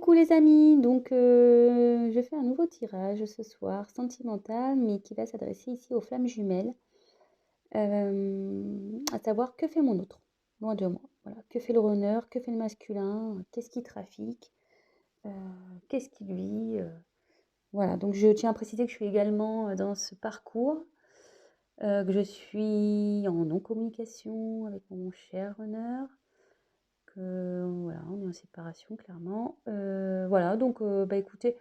Coucou les amis, donc je fais un nouveau tirage ce soir, sentimental, mais qui va s'adresser ici aux flammes jumelles, à savoir que fait mon autre, loin de moi. Voilà, que fait le runner, que fait le masculin, qu'est-ce qui trafique, euh, qu'est-ce qui vit. Voilà, donc je tiens à préciser que je suis également dans ce parcours, que je suis en non-communication avec mon cher runner, que voilà, on est en séparation clairement. Voilà, donc bah écoutez,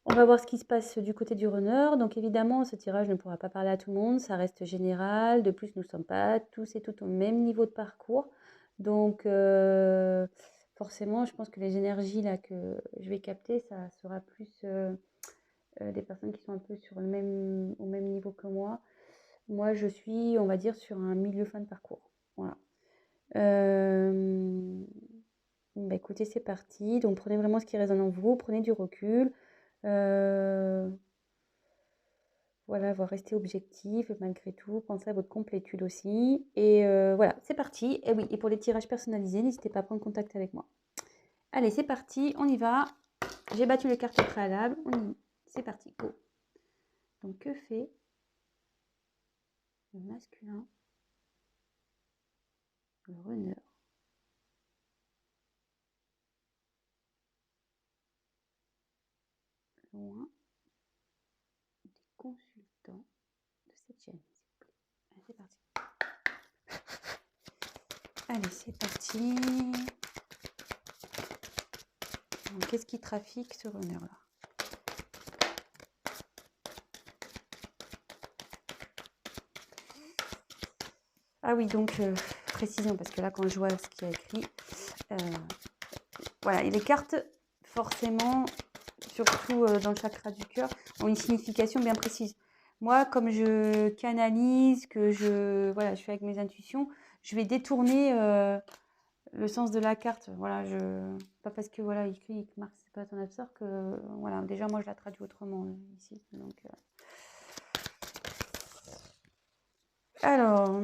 on va voir ce qui se passe du côté du runner. Donc évidemment, ce tirage ne pourra pas parler à tout le monde, ça reste général. De plus, nous ne sommes pas tous et toutes au même niveau de parcours. Donc forcément, je pense que les énergies là que je vais capter, ça sera plus des personnes qui sont un peu sur au même niveau que moi. Moi, je suis, on va dire, sur un milieu fin de parcours. Voilà. Bah écoutez, c'est parti. Donc prenez vraiment ce qui résonne en vous, prenez du recul. Euh, voilà, rester objectif malgré tout, pensez à votre complétude aussi. Et voilà, c'est parti. Et oui, et pour les tirages personnalisés, n'hésitez pas à prendre contact avec moi. Allez, c'est parti, on y va. J'ai battu les cartes au préalable. C'est parti, go. Donc que fait le masculin, le runner? Loin des consultants de cette chaîne, s'il vous plaît. Allez, c'est parti. Allez, c'est parti. Qu'est-ce qui trafique ce runner-là? Ah oui, donc précision, parce que là, quand je vois ce qu'il y a écrit, voilà, et les cartes, forcément, surtout dans le chakra du cœur, ont une signification bien précise. Moi, comme je canalise, voilà, je fais avec mes intuitions, je vais détourner le sens de la carte. Voilà, pas parce que voilà, écrit que Marc, c'est pas ton absort que voilà, déjà moi je la traduis autrement ici. Donc, alors.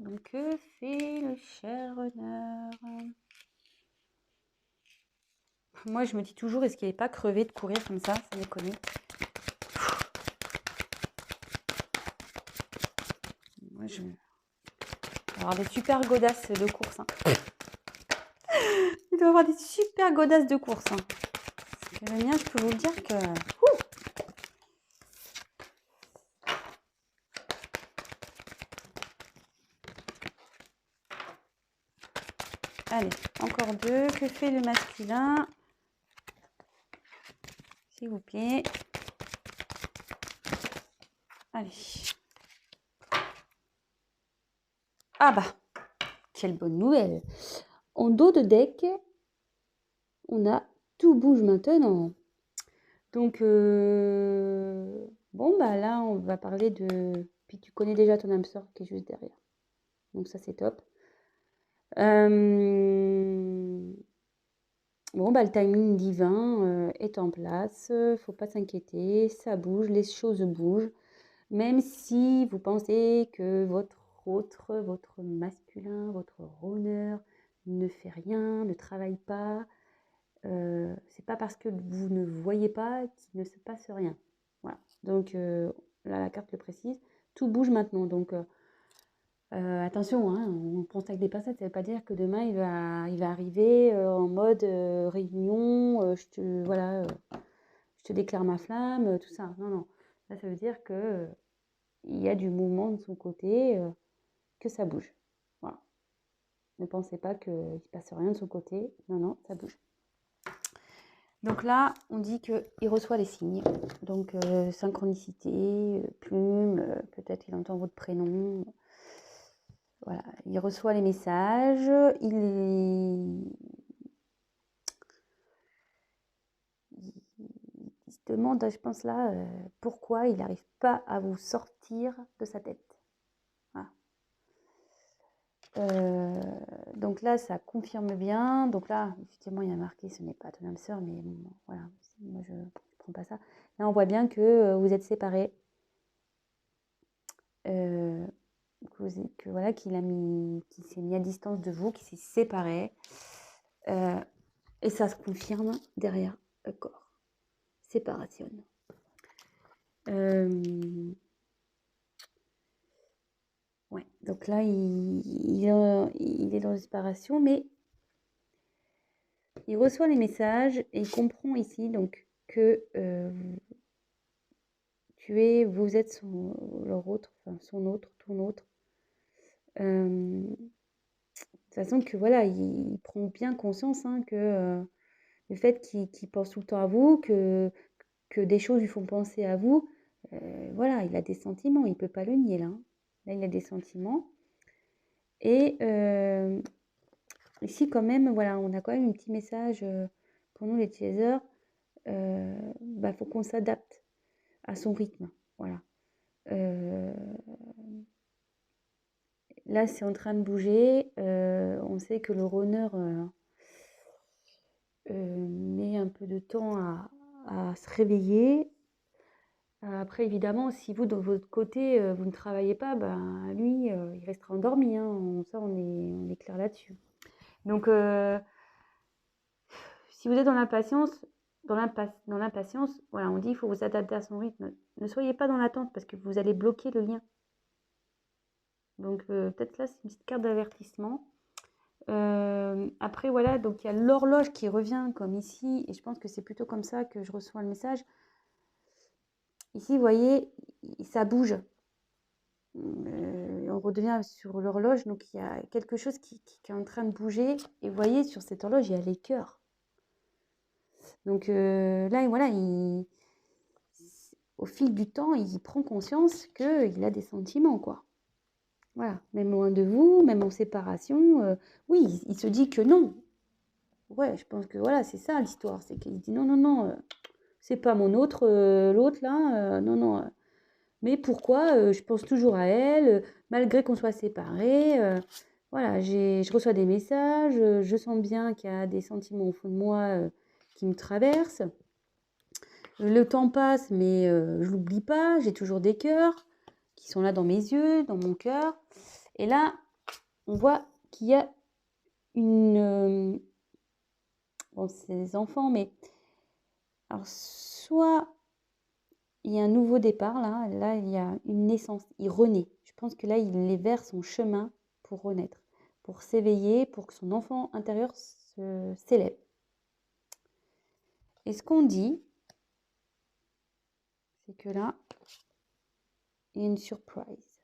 Donc, que fait le cher honneur? Moi, je me dis toujours, est-ce qu'il n'est pas crevé de courir comme ça? Ça déconne. Moi, je vais avoir des super godasses de course. Hein. Il doit avoir des super godasses de course. Hein. Parce que le mien, je peux vous le dire que... Allez, encore deux. Que fait le masculin? S'il vous plaît. Allez. Ah bah, quelle bonne nouvelle. En dos de deck, on a tout bouge maintenant. Donc, bon, bah là, on va parler de... Puis tu connais déjà ton âme sœur qui est juste derrière. Donc ça, c'est top. Bon, bah le timing divin est en place. Faut pas s'inquiéter. Ça bouge, les choses bougent. Même si vous pensez que votre masculin, votre runner ne fait rien, ne travaille pas, c'est pas parce que vous ne voyez pas qu'il ne se passe rien. Voilà. Donc là, la carte le précise. Tout bouge maintenant. Donc attention, hein, on pense avec des pincettes. Ça ne veut pas dire que demain il va arriver en mode réunion. Voilà, je te déclare ma flamme, tout ça. Non, non. Là, ça veut dire que il y a du mouvement de son côté, que ça bouge. Voilà. Ne pensez pas qu'il ne se passe rien de son côté. Non, non, ça bouge. Donc là, on dit qu'il reçoit les signes. Donc synchronicité, plume, peut-être il entend votre prénom. Voilà, il reçoit les messages. Il se demande, je pense là, pourquoi il n'arrive pas à vous sortir de sa tête. Voilà. Donc là, ça confirme bien. Donc là, effectivement, il y a marqué ce n'est pas ton âme sœur, mais bon, voilà, moi je prends pas ça. Là, on voit bien que vous êtes séparés. Que voilà, qu'il s'est mis à distance de vous, qu'il s'est séparé. Et ça se confirme derrière le corps. Séparation. Ouais, donc là, il est dans la séparation, mais il reçoit les messages et il comprend ici donc que vous êtes leur autre, enfin son autre, ton autre. De toute façon que voilà, il prend bien conscience hein, que le fait qu'il pense tout le temps à vous, que des choses lui font penser à vous, voilà, il a des sentiments, il ne peut pas le nier là. Là, il a des sentiments. Et ici, quand même, voilà, on a quand même un petit message pour nous les teasers. Faut qu'on s'adapte à son rythme. Voilà. Là, c'est en train de bouger. On sait que le runner met un peu de temps à se réveiller. Après, évidemment, si vous, de votre côté, vous ne travaillez pas, ben, lui, il restera endormi. Hein. Ça, on est clair là-dessus. Donc, si vous êtes dans l'impatience, voilà, on dit il faut vous adapter à son rythme. Ne soyez pas dans l'attente parce que vous allez bloquer le lien. Donc, peut-être là, c'est une petite carte d'avertissement. Après, voilà, donc il y a l'horloge qui revient comme ici, et je pense que c'est plutôt comme ça que je reçois le message. Ici, vous voyez, ça bouge. On redevient sur l'horloge, donc il y a quelque chose qui est en train de bouger, et vous voyez, sur cette horloge, il y a les cœurs. Donc là, voilà, au fil du temps, il prend conscience qu'il a des sentiments, quoi. Voilà, même loin de vous, même en séparation, oui, il se dit que non. Ouais, je pense que voilà, c'est ça l'histoire, c'est qu'il dit non, non, non, c'est pas mon autre, l'autre là, non, non. Mais pourquoi je pense toujours à elle, malgré qu'on soit séparés. Voilà, je reçois des messages, je sens bien qu'il y a des sentiments au fond de moi qui me traversent. Le temps passe, mais je l'oublie pas, j'ai toujours des cœurs qui sont là dans mes yeux, dans mon cœur. Et là, on voit qu'il y a une... bon, c'est des enfants, mais... Alors, soit il y a un nouveau départ, là, il y a une naissance, il renaît. Je pense que là, il est vers son chemin pour renaître, pour s'éveiller, pour que son enfant intérieur s'élève. Et ce qu'on dit, c'est que là, il y a une surprise.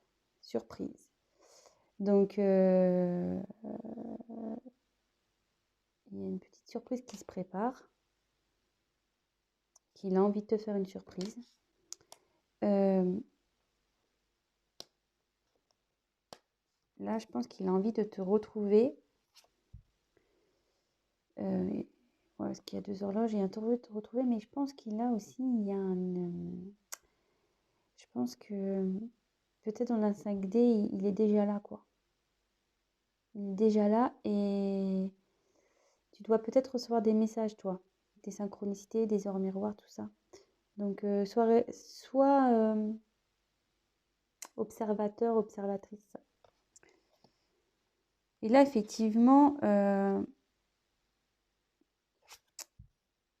Donc, il y a une petite surprise qui se prépare, qu'il a envie de te faire une surprise. Là, je pense qu'il a envie de te retrouver. Voilà, parce qu'il y a 2 horloges et un taureau de te retrouver, mais je pense qu'il a aussi, il y a je pense que peut-être dans la 5D, il est déjà là, quoi. Il est déjà là et tu dois peut-être recevoir des messages, toi. Des synchronicités, des heures miroirs, tout ça. Donc, sois observateur, observatrice. Et là, effectivement, là,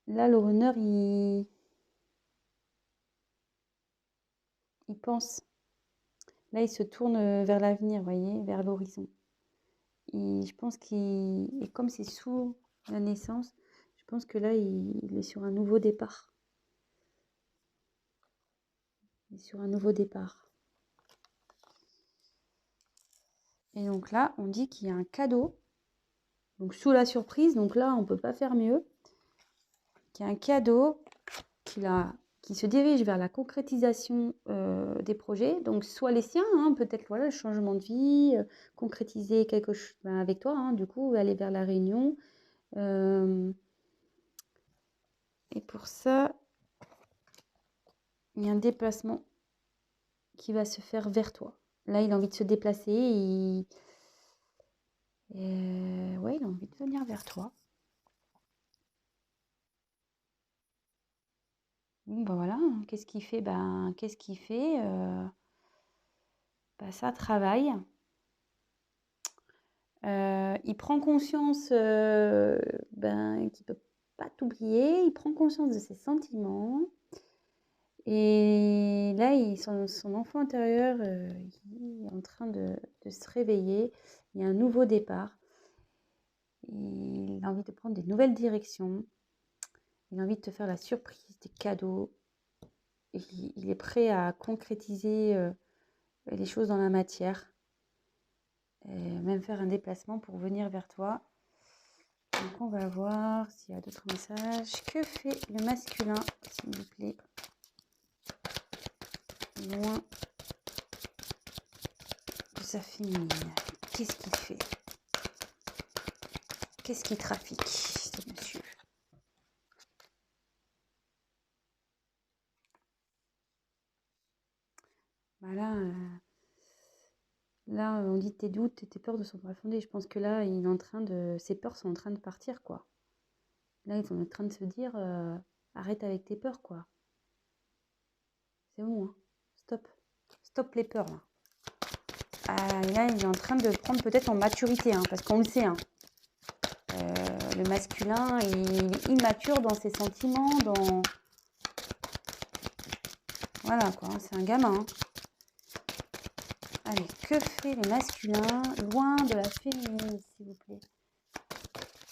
le runner, il pense. Là, il se tourne vers l'avenir, vous voyez, vers l'horizon. Je pense et comme c'est sous la naissance, je pense que là, il est sur un nouveau départ. Il est sur un nouveau départ. Et donc là, on dit qu'il y a un cadeau. Donc sous la surprise, donc là, on ne peut pas faire mieux. Qu'il y a un cadeau qui se dirige vers la concrétisation des projets. Donc soit les siens, hein, peut-être voilà, le changement de vie, concrétiser quelque chose avec toi, hein, du coup, aller vers la réunion. Et pour ça, il y a un déplacement qui va se faire vers toi. Là, il a envie de se déplacer. Et ouais, il a envie de venir vers toi. Bon, bah voilà, qu'est-ce qu'il fait? Qu'est-ce qu'il fait? Ça travaille. Il prend conscience qu'il peut pas t'oublier. Il prend conscience de ses sentiments. Et là, son enfant intérieur il est en train de se réveiller. Il y a un nouveau départ. Il a envie de prendre des nouvelles directions. Il a envie de te faire la surprise, des cadeaux. Il est prêt à concrétiser les choses dans la matière. Et même faire un déplacement pour venir vers toi. Donc on va voir s'il y a d'autres messages. Que fait le masculin, s'il vous plaît? Loin de sa féminine. Qu'est-ce qu'il fait? Qu'est-ce qu'il trafique, ce monsieur? Voilà. Là, on dit tes doutes et tes peurs ne sont pas fondées. Je pense que là, il est en train de... Ses peurs sont en train de partir, quoi. Là, ils sont en train de se dire, arrête avec tes peurs, quoi. C'est bon, hein. Stop. Stop les peurs, là. Là, il est en train de prendre peut-être en maturité, hein, parce qu'on le sait, hein. Le masculin, il est immature dans ses sentiments, dans... Voilà, quoi. C'est un gamin, hein. Allez, que fait le masculin loin de la féminine, s'il vous plaît?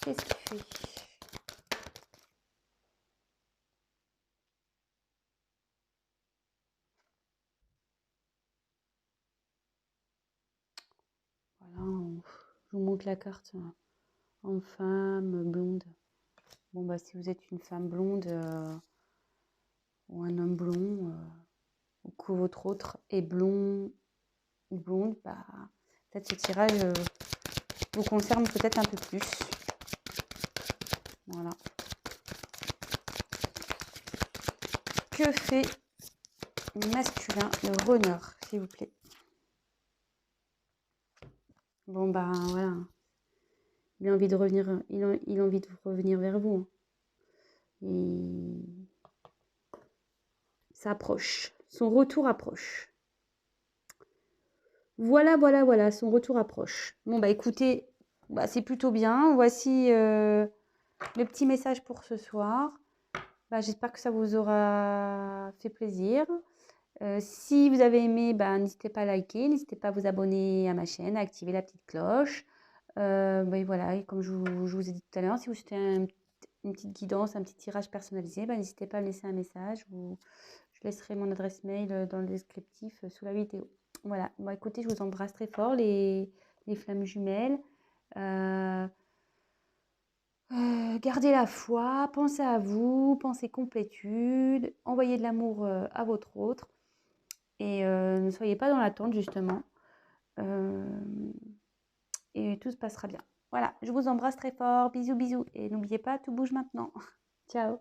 Qu'est-ce qu'il fait? Voilà, je vous montre la carte en femme, blonde. Bon, bah, si vous êtes une femme blonde ou un homme blond, ou que votre autre est blond ou blonde, bah, peut-être ce tirage vous concerne peut-être un peu plus. Voilà. Que fait le masculin, le runner, s'il vous plaît? Bon, bah, voilà. Il a envie de revenir, il a envie de revenir vers vous. Et ça approche. Son retour approche. Voilà, son retour approche. Bon, bah écoutez, bah, c'est plutôt bien. Voici le petit message pour ce soir. Bah, j'espère que ça vous aura fait plaisir. Si vous avez aimé, bah, n'hésitez pas à liker, n'hésitez pas à vous abonner à ma chaîne, à activer la petite cloche. Bah, voilà, et comme je vous ai dit tout à l'heure, si vous souhaitez une petite guidance, un petit tirage personnalisé, bah, n'hésitez pas à me laisser un message. Je laisserai mon adresse mail dans le descriptif sous la vidéo. Voilà, bon, écoutez, je vous embrasse très fort, les flammes jumelles. Gardez la foi, pensez à vous, pensez complétude, envoyez de l'amour à votre autre et ne soyez pas dans l'attente justement. Et tout se passera bien. Voilà, je vous embrasse très fort, bisous bisous et n'oubliez pas, tout bouge maintenant. Ciao.